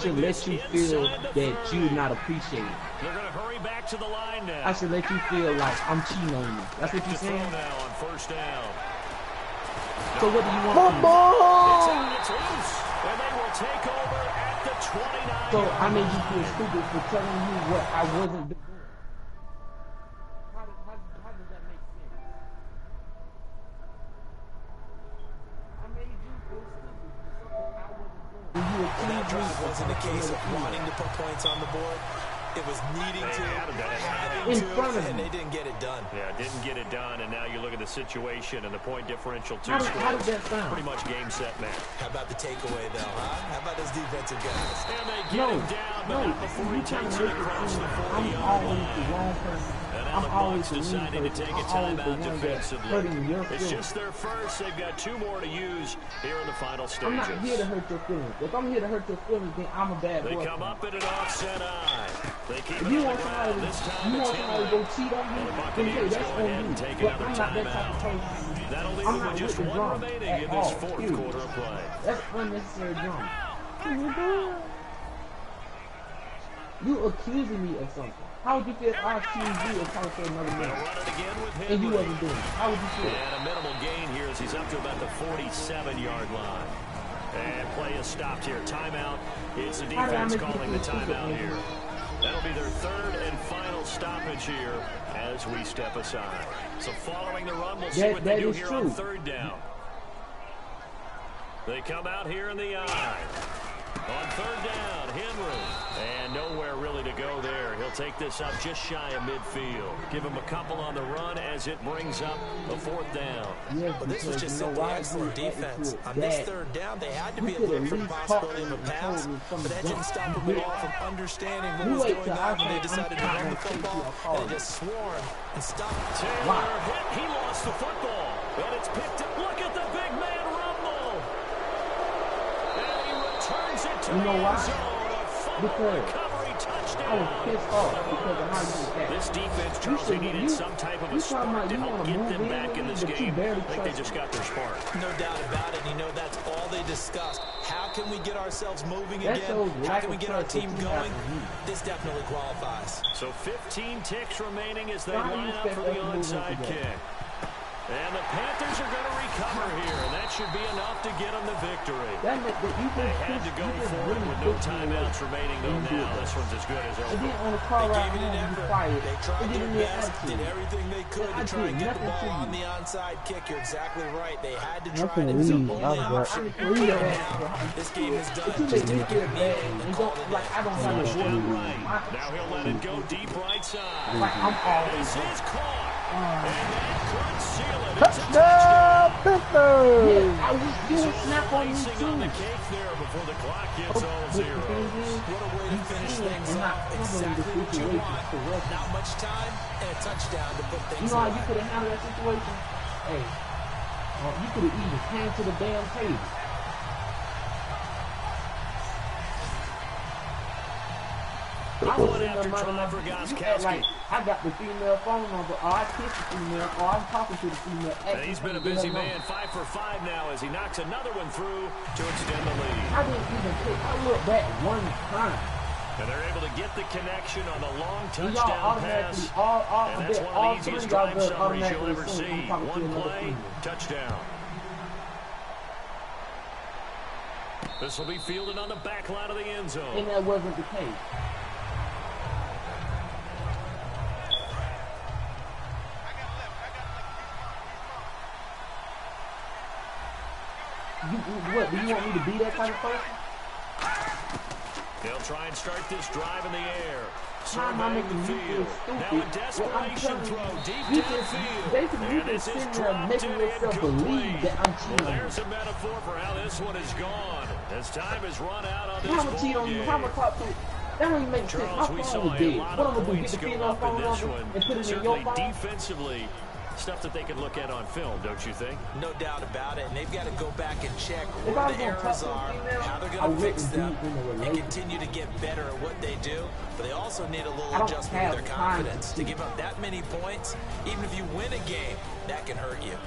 S5: should let you feel that you're not appreciated.
S3: They're going to hurry back to the line now.
S5: I should let you feel like I'm cheating on you. That's what you're saying?
S3: Now on 1st down.
S5: So what do you want from me?
S3: It's loose, and they will take over at the 29.
S5: So I made you feel stupid for telling you what I wasn't doing.
S2: That drive wasn't a case of wanting to put points on the board. It was needing to, having to, and they didn't get it done.
S3: Yeah, didn't get it done, and now you look at the situation and the point differential.
S5: How did that sound?
S3: Pretty much game, set, match.
S2: How about the takeaway, though, huh? How about those defensive guys?
S3: And they get him down, but not before he takes it across the 40-yard line.
S5: I'm always the wrong person.
S3: And now the Bucs deciding to take a timeout defensively. It's just their first. They've got 2 more to use here in the final stages.
S5: I'm not here to hurt your feelings. If I'm here to hurt your feelings, then I'm a bad boy.
S3: They come up in an offset eye. They keep
S5: if you want somebody to go cheat on you, then hey, that's on you. But I'm not that type of person.
S3: That'll leave them with just 1 remaining in this 4th quarter of play.
S5: That's unnecessary drama. You accusing me of something.
S7: How would you feel if our team grew and trying to say another
S3: They'll
S7: minute?
S3: run it again with
S7: And you
S3: Henry.
S7: wasn't doing it. How would you feel?
S3: And a minimal gain here as he's up to about the 47-yard line. And play is stopped here. Timeout. It's the defense calling the timeout here. That'll be their third and final stoppage here as we step aside. So following the run, we'll see what they do here on third down. They come out here in the eye. On third down, Henry. And nowhere really to go there. He'll take this up just shy of midfield. Give him a couple on the run as it brings up a fourth down.
S7: Yes,
S2: But this was just simply excellent defense. On this third down, they had to be looking for the possibility of a pass, but that didn't stop them at all from understanding what was going on when they decided to run the football, and they just swarmed and stopped.
S3: Taylor hit. He lost the football, and it's picked up. Look at the big man rumble. And he returns it to the end zone.
S7: Because
S3: Recovery touchdown.
S7: I was pissed off because of how you did that.
S3: This defense, Charles, they needed some type of a spark to help get them back in this game. I think they just got their spark.
S2: No doubt about it. You know, that's all they discussed. How can we get ourselves moving again? How can we get our team going? This definitely qualifies.
S3: So 15 ticks remaining as they line up for the onside kick. And the Panthers are going to recover here, and that should be enough to get them the victory. They had to go forward with no timeouts remaining, though now. This one's as good as over.
S2: They gave it an effort. They tried their best, did everything they could to try and get the ball on the onside kick. You're exactly right. They had to try it. It was the only option. This game is done. Just take your knee and call it
S3: Now he'll let it go deep right side. This is caught. And that could seal it.
S1: Touchdown, Panthers!
S7: Yeah, I was doing snap on you
S3: Icing
S7: too.
S3: on the cake there before the clock gets all zeros.
S2: What a way to finish things up. Exactly what you want. Not much time and a touchdown to put things
S7: You know how
S2: away.
S7: you could have handled that situation? Hey, you could have even came to the damn table. I was in the money for like, I got the female phone number, or I kissed the female, or I'm talking to the female.
S3: And he's been a busy man, 5 for 5 now as he knocks another one through to extend the lead.
S7: I didn't even pick. I looked back one time.
S3: And they're able to get the connection on the long
S7: Y'all
S3: touchdown pass. And that's one of the easiest drive summaries you'll ever see. One play, touchdown. This will be fielded on the back line of the end zone.
S7: And that wasn't the case. What, do you want me to be that kind of person?
S3: They'll try and start this drive in the air.
S7: Time I'm
S3: Surveying the
S7: making you
S3: field.
S7: feel
S3: Now a
S7: stupid.
S3: desperation throw deep
S7: You just,
S3: downfield.
S7: basically, you
S3: And this
S7: just
S3: is
S7: sitting there
S3: dropped
S7: making
S3: and
S7: yourself believe
S3: incomplete.
S7: that I'm
S3: Well,
S7: cheating on you.
S3: there's a metaphor for how this one is gone. As time has run out on
S7: How
S3: this
S7: am I cheat
S3: ball
S7: on you?
S3: game.
S7: How am I talk to you? That don't even make sense.
S3: Charles,
S7: My
S3: we
S7: phone
S3: saw
S7: was
S3: a
S7: dead.
S3: lot
S7: What I'm
S3: of
S7: gonna do? Get
S3: points
S7: the
S3: go
S7: female
S3: up in
S7: phone
S3: this
S7: number
S3: one.
S7: and put it in your
S3: Certainly
S7: phone?
S3: defensively, stuff that they can look at on film, don't you think?
S2: No doubt about it, and they've got to go back and check
S7: If
S2: where
S7: I was
S2: the
S7: gonna talk
S2: errors
S7: to a
S2: are,
S7: female,
S2: how they're
S7: I
S2: going to fix
S7: wouldn't
S2: them,
S7: be in a
S2: and
S7: relationship.
S2: continue to get better at what they do. But they also need a little
S7: I don't
S2: adjustment
S7: have
S2: with their
S7: time
S2: confidence.
S7: to
S2: To give up that many points, even if you win a game, that can hurt you.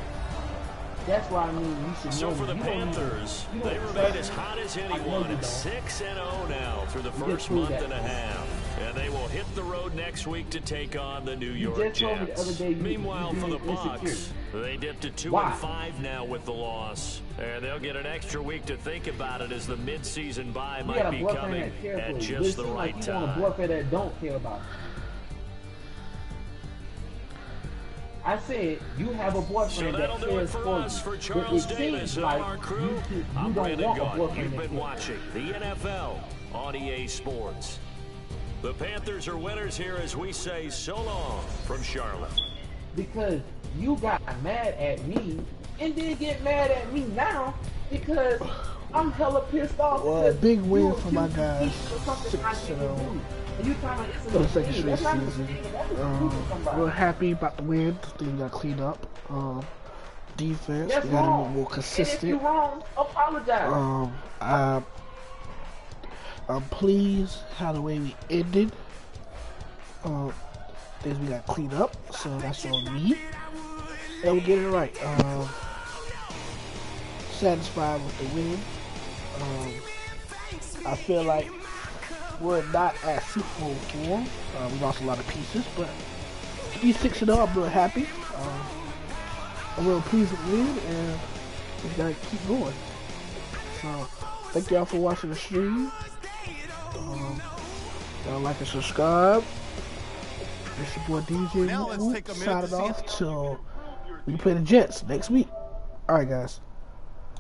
S7: That's why I mean you should
S3: So
S7: know.
S3: for the
S7: you don't
S3: Panthers,
S7: need- you
S3: they
S7: don't
S3: remain
S7: trust
S3: as
S7: me.
S3: hot as
S7: I know
S3: anyone
S7: you
S3: at
S7: don't.
S3: 6-0 now through the
S7: just
S3: first
S7: proved
S3: month
S7: that.
S3: and a half. And they will hit the road next week to take on the New York
S7: just told me the
S3: Jets.
S7: other day you
S3: Meanwhile, for the
S7: being
S3: Bucs,
S7: insecure.
S3: they dipped to 2
S7: Why?
S3: and 5 now with the loss. And they'll get an extra week to think about it as the midseason bye
S7: You
S3: might
S7: got a
S3: be
S7: boyfriend
S3: coming
S7: that cares for
S3: at
S7: you. But it
S3: just the
S7: seems
S3: right
S7: like you want a
S3: time.
S7: boyfriend that don't care about you. I said you have a
S3: So
S7: boyfriend
S3: that'll
S7: that
S3: do it
S7: cares
S3: for
S7: for
S3: us.
S7: you.
S3: For
S7: But
S3: Charles
S7: it
S3: Davis
S7: seems
S3: and
S7: like
S3: our crew,
S7: you
S3: I'm
S7: don't
S3: Brandon
S7: want a
S3: Gaudin.
S7: boyfriend
S3: You've
S7: that
S3: been
S7: cares.
S3: watching the NFL on EA Sports. The Panthers are winners here as we say so long from Charlotte.
S7: Because you got mad at me and then get mad at me now because I'm hella pissed off.
S1: Well,
S7: because
S1: big win
S7: you
S1: for my
S7: accused
S1: guys.
S7: me of something I didn't
S1: 6-0.
S7: do. And you talking about it's a
S1: For the second
S7: mistake.
S1: straight
S7: That's not a
S1: season.
S7: mistake. That's accusing somebody.
S1: We're happy about the win. Things got cleaned up. Defense,
S7: That's
S1: we got to
S7: wrong.
S1: be more
S7: And if
S1: consistent.
S7: you're wrong, apologize.
S1: I'm pleased how the way we ended. Things we got cleaned up, so that's on me. And we get it right. Satisfied with the win. I feel like we're not at Super Bowl form. We lost a lot of pieces, but to be 6-0, I'm real happy. I'm real pleased with the win, and we gotta keep going. So, thank y'all for watching the stream. Y'all like and subscribe. It's your boy DJ.
S6: Now let's take a minute to
S1: signing
S6: see
S1: off till we play the Jets next week. Alright, guys.